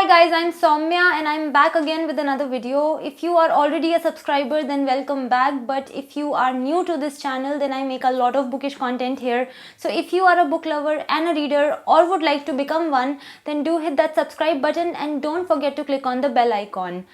guys, I'm Saumya and I'm back again with another video. If you are already a subscriber, then welcome back. But if you are new to this channel, then I make a lot of bookish content here. So if you are a book lover and a reader or would like to become one, then do hit that subscribe button and don't forget to click on the bell icon.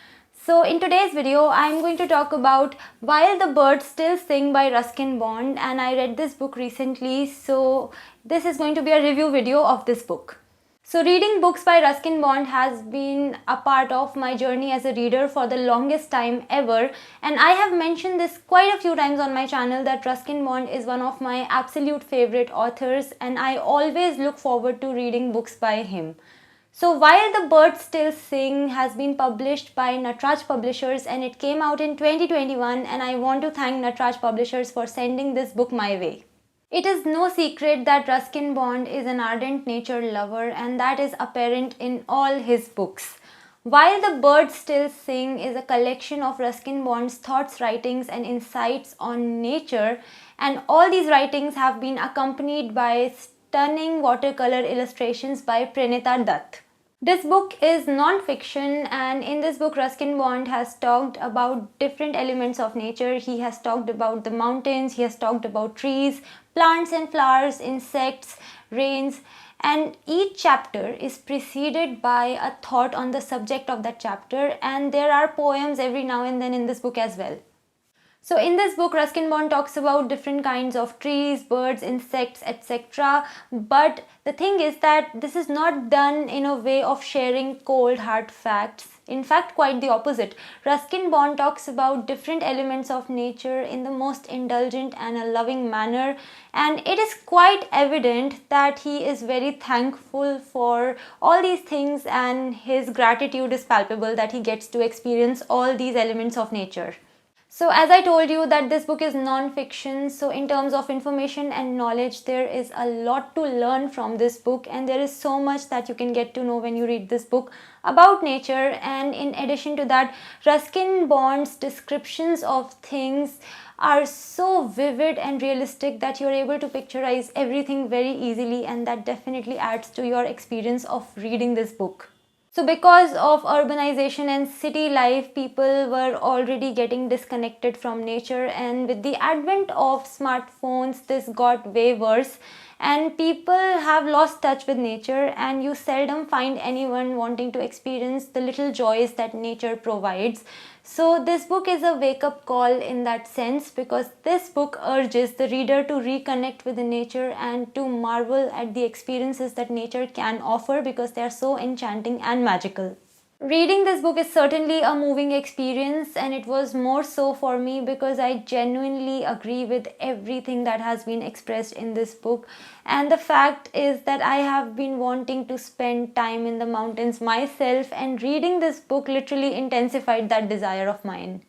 So in today's video, I'm going to talk about While the Birds Still Sing by Ruskin Bond, and I read this book recently, so this is going to be a review video of this book. So reading books by Ruskin Bond has been a part of my journey as a reader for the longest time ever, and I have mentioned this quite a few times on my channel that Ruskin Bond is one of my absolute favorite authors and I always look forward to reading books by him. So While the Birds Still Sing has been published by Natraj Publishers and it came out in 2021, and I want to thank Natraj Publishers for sending this book my way. It is no secret that Ruskin Bond is an ardent nature lover, and that is apparent in all his books. While the Birds Still Sing is a collection of Ruskin Bond's thoughts, writings and insights on nature, and all these writings have been accompanied by stunning watercolor illustrations by Pranita Dutt. This book is non-fiction, and in this book Ruskin Bond has talked about different elements of nature. He has talked about the mountains, he has talked about trees, plants and flowers, insects, rains, and each chapter is preceded by a thought on the subject of that chapter, and there are poems every now and then in this book as well. So in this book, Ruskin Bond talks about different kinds of trees, birds, insects, etc. But the thing is that this is not done in a way of sharing cold, hard facts. In fact, quite the opposite. Ruskin Bond talks about different elements of nature in the most indulgent and a loving manner. And it is quite evident that he is very thankful for all these things, and his gratitude is palpable that he gets to experience all these elements of nature. So as I told you that this book is non-fiction, so in terms of information and knowledge, there is a lot to learn from this book, and there is so much that you can get to know when you read this book about nature. And in addition to that, Ruskin Bond's descriptions of things are so vivid and realistic that you're able to picturize everything very easily, and that definitely adds to your experience of reading this book. So because of urbanization and city life, people were already getting disconnected from nature, and with the advent of smartphones, this got way worse, and people have lost touch with nature, and you seldom find anyone wanting to experience the little joys that nature provides. So this book is a wake-up call in that sense, because this book urges the reader to reconnect with the nature and to marvel at the experiences that nature can offer, because they are so enchanting and magical. Reading this book is certainly a moving experience, and it was more so for me because I genuinely agree with everything that has been expressed in this book. And the fact is that I have been wanting to spend time in the mountains myself, and reading this book literally intensified that desire of mine.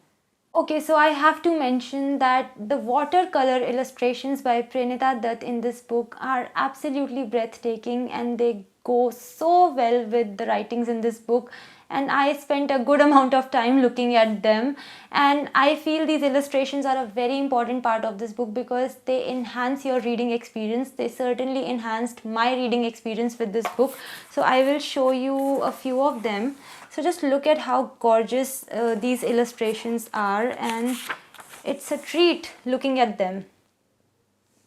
Okay, so I have to mention that the watercolor illustrations by Pranita Dutt in this book are absolutely breathtaking, and they go so well with the writings in this book, and I spent a good amount of time looking at them, and I feel these illustrations are a very important part of this book because they enhance your reading experience. They certainly enhanced my reading experience with this book, so I will show you a few of them. So just look at how gorgeous these illustrations are, and it's a treat looking at them.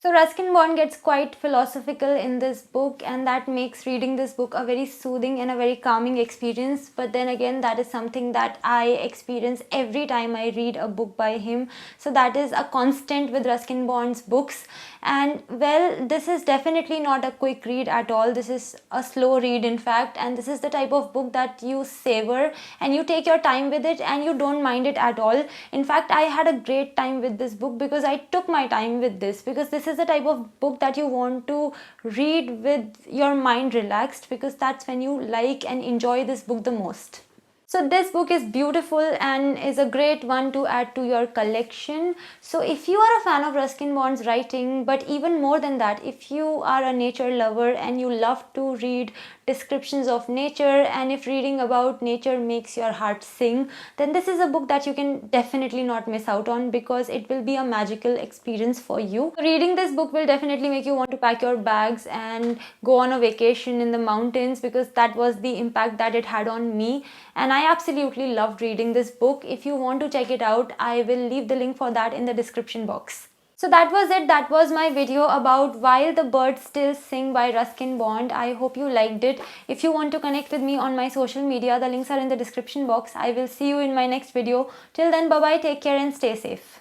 So Ruskin Bond gets quite philosophical in this book, and that makes reading this book a very soothing and a very calming experience. But then again, that is something that I experience every time I read a book by him. So that is a constant with Ruskin Bond's books. And well, this is definitely not a quick read at all. This is a slow read, in fact, and this is the type of book that you savor and you take your time with it and you don't mind it at all. In fact, I had a great time with this book because I took my time with this, because this is the type of book that you want to read with your mind relaxed, because that's when you like and enjoy this book the most. So this book is beautiful and is a great one to add to your collection. So if you are a fan of Ruskin Bond's writing, but even more than that, if you are a nature lover and you love to read descriptions of nature, and if reading about nature makes your heart sing, then this is a book that you can definitely not miss out on, because it will be a magical experience for you. Reading this book will definitely make you want to pack your bags and go on a vacation in the mountains, because that was the impact that it had on me, and I absolutely loved reading this book. If you want to check it out, I will leave the link for that in the description box. So that was it. That was my video about While the Birds Still Sing by Ruskin Bond. I hope you liked it. If you want to connect with me on my social media, the links are in the description box. I will see you in my next video. Till then, bye bye, take care and stay safe.